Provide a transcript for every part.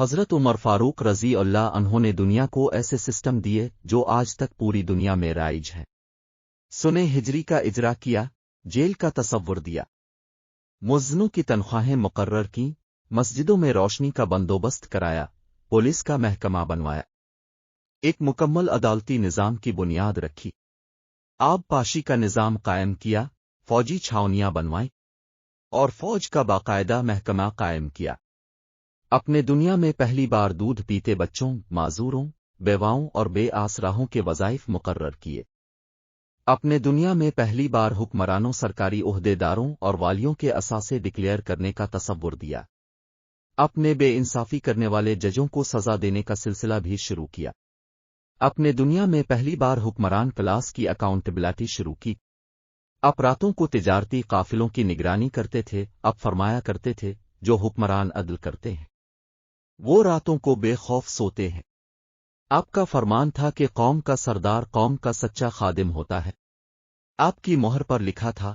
حضرت عمر فاروق رضی اللہ عنہ نے دنیا کو ایسے سسٹم دیے جو آج تک پوری دنیا میں رائج ہیں۔ سنہ ہجری کا اجرا کیا، جیل کا تصور دیا، مؤذنوں کی تنخواہیں مقرر کیں، مسجدوں میں روشنی کا بندوبست کرایا، پولیس کا محکمہ بنوایا، ایک مکمل عدالتی نظام کی بنیاد رکھی، آب پاشی کا نظام قائم کیا، فوجی چھاونیاں بنوائیں اور فوج کا باقاعدہ محکمہ قائم کیا۔ اپنے دنیا میں پہلی بار دودھ پیتے بچوں، معذوروں، بیواؤں اور بے آسراہوں کے وظائف مقرر کیے۔ اپنے دنیا میں پہلی بار حکمرانوں، سرکاری عہدے داروں اور والیوں کے اثاثے ڈکلیئر کرنے کا تصور دیا۔ اپنے بے انصافی کرنے والے ججوں کو سزا دینے کا سلسلہ بھی شروع کیا۔ اپنے دنیا میں پہلی بار حکمران کلاس کی اکاؤنٹیبلٹی شروع کی۔ اب راتوں کو تجارتی قافلوں کی نگرانی کرتے تھے، اب فرمایا کرتے تھے جو حکمران عدل کرتے ہیں وہ راتوں کو بے خوف سوتے ہیں۔ آپ کا فرمان تھا کہ قوم کا سردار قوم کا سچا خادم ہوتا ہے۔ آپ کی مہر پر لکھا تھا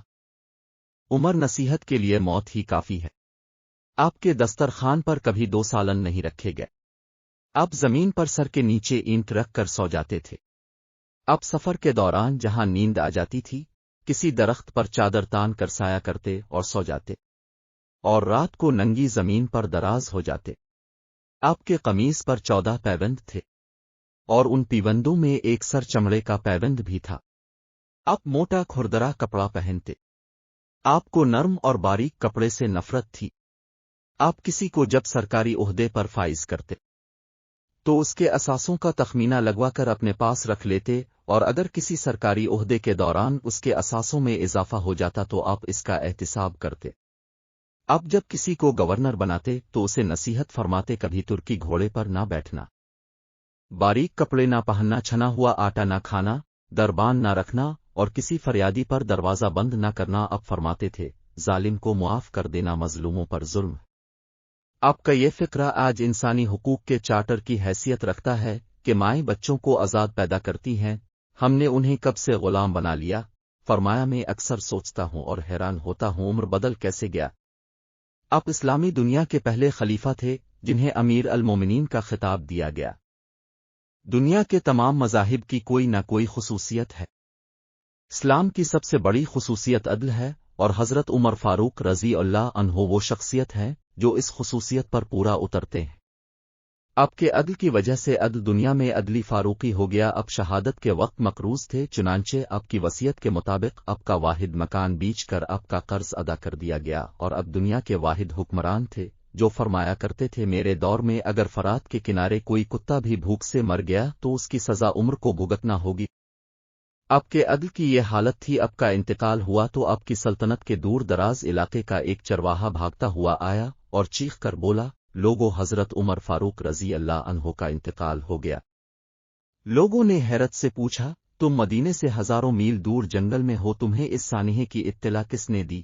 عمر نصیحت کے لیے موت ہی کافی ہے۔ آپ کے دسترخوان پر کبھی 2 سالن نہیں رکھے گئے۔ آپ زمین پر سر کے نیچے اینٹ رکھ کر سو جاتے تھے۔ آپ سفر کے دوران جہاں نیند آ جاتی تھی کسی درخت پر چادر تان کر سایہ کرتے اور سو جاتے، اور رات کو ننگی زمین پر دراز ہو جاتے۔ آپ کے قمیص پر 14 پیوند تھے اور ان پیوندوں میں ایک سر چمڑے کا پیوند بھی تھا۔ آپ موٹا کھردرا کپڑا پہنتے۔ آپ کو نرم اور باریک کپڑے سے نفرت تھی۔ آپ کسی کو جب سرکاری عہدے پر فائز کرتے تو اس کے اثاثوں کا تخمینہ لگوا کر اپنے پاس رکھ لیتے، اور اگر کسی سرکاری عہدے کے دوران اس کے اثاثوں میں اضافہ ہو جاتا تو آپ اس کا احتساب کرتے۔ اب جب کسی کو گورنر بناتے تو اسے نصیحت فرماتے کبھی ترکی گھوڑے پر نہ بیٹھنا، باریک کپڑے نہ پہننا، چھنا ہوا آٹا نہ کھانا، دربان نہ رکھنا اور کسی فریادی پر دروازہ بند نہ کرنا۔ اب فرماتے تھے ظالم کو معاف کر دینا مظلوموں پر ظلم۔ آپ کا یہ فقرہ آج انسانی حقوق کے چارٹر کی حیثیت رکھتا ہے کہ مائیں بچوں کو آزاد پیدا کرتی ہیں، ہم نے انہیں کب سے غلام بنا لیا۔ فرمایا میں اکثر سوچتا ہوں اور حیران ہوتا ہوں عمر بدل کیسے گیا۔ آپ اسلامی دنیا کے پہلے خلیفہ تھے جنہیں امیر المومنین کا خطاب دیا گیا۔ دنیا کے تمام مذاہب کی کوئی نہ کوئی خصوصیت ہے۔ اسلام کی سب سے بڑی خصوصیت عدل ہے، اور حضرت عمر فاروق رضی اللہ عنہ وہ شخصیت ہے جو اس خصوصیت پر پورا اترتے ہیں۔ آپ کے عدل کی وجہ سے عدل دنیا میں عدلی فاروقی ہو گیا۔ اب شہادت کے وقت مقروض تھے، چنانچہ آپ کی وصیت کے مطابق آپ کا واحد مکان بیچ کر آپ کا قرض ادا کر دیا گیا، اور اب دنیا کے واحد حکمران تھے جو فرمایا کرتے تھے میرے دور میں اگر فرات کے کنارے کوئی کتا بھی بھوک سے مر گیا تو اس کی سزا عمر کو بھگتنا ہوگی۔ آپ کے عدل کی یہ حالت تھی۔ آپ کا انتقال ہوا تو آپ کی سلطنت کے دور دراز علاقے کا ایک چرواہا بھاگتا ہوا آیا اور چیخ کر بولا لوگوں حضرت عمر فاروق رضی اللہ عنہ کا انتقال ہو گیا۔ لوگوں نے حیرت سے پوچھا تم مدینے سے ہزاروں میل دور جنگل میں ہو، تمہیں اس سانحے کی اطلاع کس نے دی؟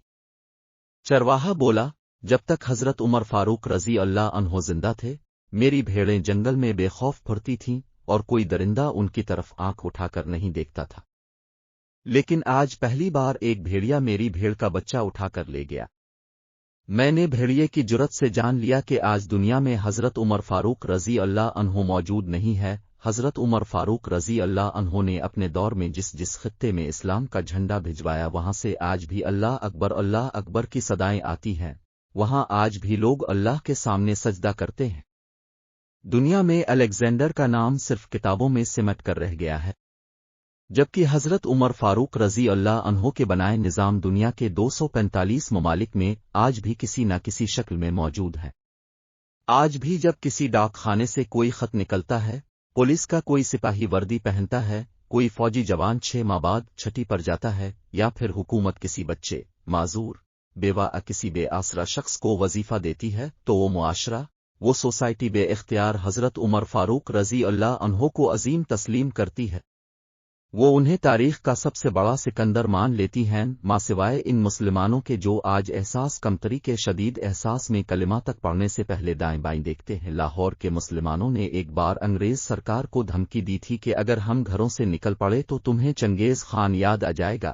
چرواہا بولا جب تک حضرت عمر فاروق رضی اللہ عنہ زندہ تھے میری بھیڑیں جنگل میں بے خوف پھرتی تھیں اور کوئی درندہ ان کی طرف آنکھ اٹھا کر نہیں دیکھتا تھا، لیکن آج پہلی بار ایک بھیڑیا میری بھیڑ کا بچہ اٹھا کر لے گیا۔ میں نے بھیڑیے کی جرت سے جان لیا کہ آج دنیا میں حضرت عمر فاروق رضی اللہ عنہ موجود نہیں ہے۔ حضرت عمر فاروق رضی اللہ عنہ نے اپنے دور میں جس خطے میں اسلام کا جھنڈا بھجوایا وہاں سے آج بھی اللہ اکبر کی صدائیں آتی ہیں، وہاں آج بھی لوگ اللہ کے سامنے سجدہ کرتے ہیں۔ دنیا میں الیگزینڈر کا نام صرف کتابوں میں سمٹ کر رہ گیا ہے، جبکہ حضرت عمر فاروق رضی اللہ عنہ کے بنائے نظام دنیا کے 245 ممالک میں آج بھی کسی نہ کسی شکل میں موجود ہے۔ آج بھی جب کسی ڈاک خانے سے کوئی خط نکلتا ہے، پولیس کا کوئی سپاہی وردی پہنتا ہے، کوئی فوجی جوان 6 ماہ بعد چھٹی پر جاتا ہے، یا پھر حکومت کسی بچے، معذور، بیوہ کسی بے آسرا شخص کو وظیفہ دیتی ہے تو وہ معاشرہ، وہ سوسائٹی بے اختیار حضرت عمر فاروق رضی اللہ عنہ کو عظیم تسلیم کرتی ہے۔ وہ انہیں تاریخ کا سب سے بڑا سکندر مان لیتی ہیں، ماں سوائے ان مسلمانوں کے جو آج احساس کمتری کے شدید احساس میں کلمہ تک پڑھنے سے پہلے دائیں بائیں دیکھتے ہیں۔ لاہور کے مسلمانوں نے ایک بار انگریز سرکار کو دھمکی دی تھی کہ اگر ہم گھروں سے نکل پڑے تو تمہیں چنگیز خان یاد آ جائے گا۔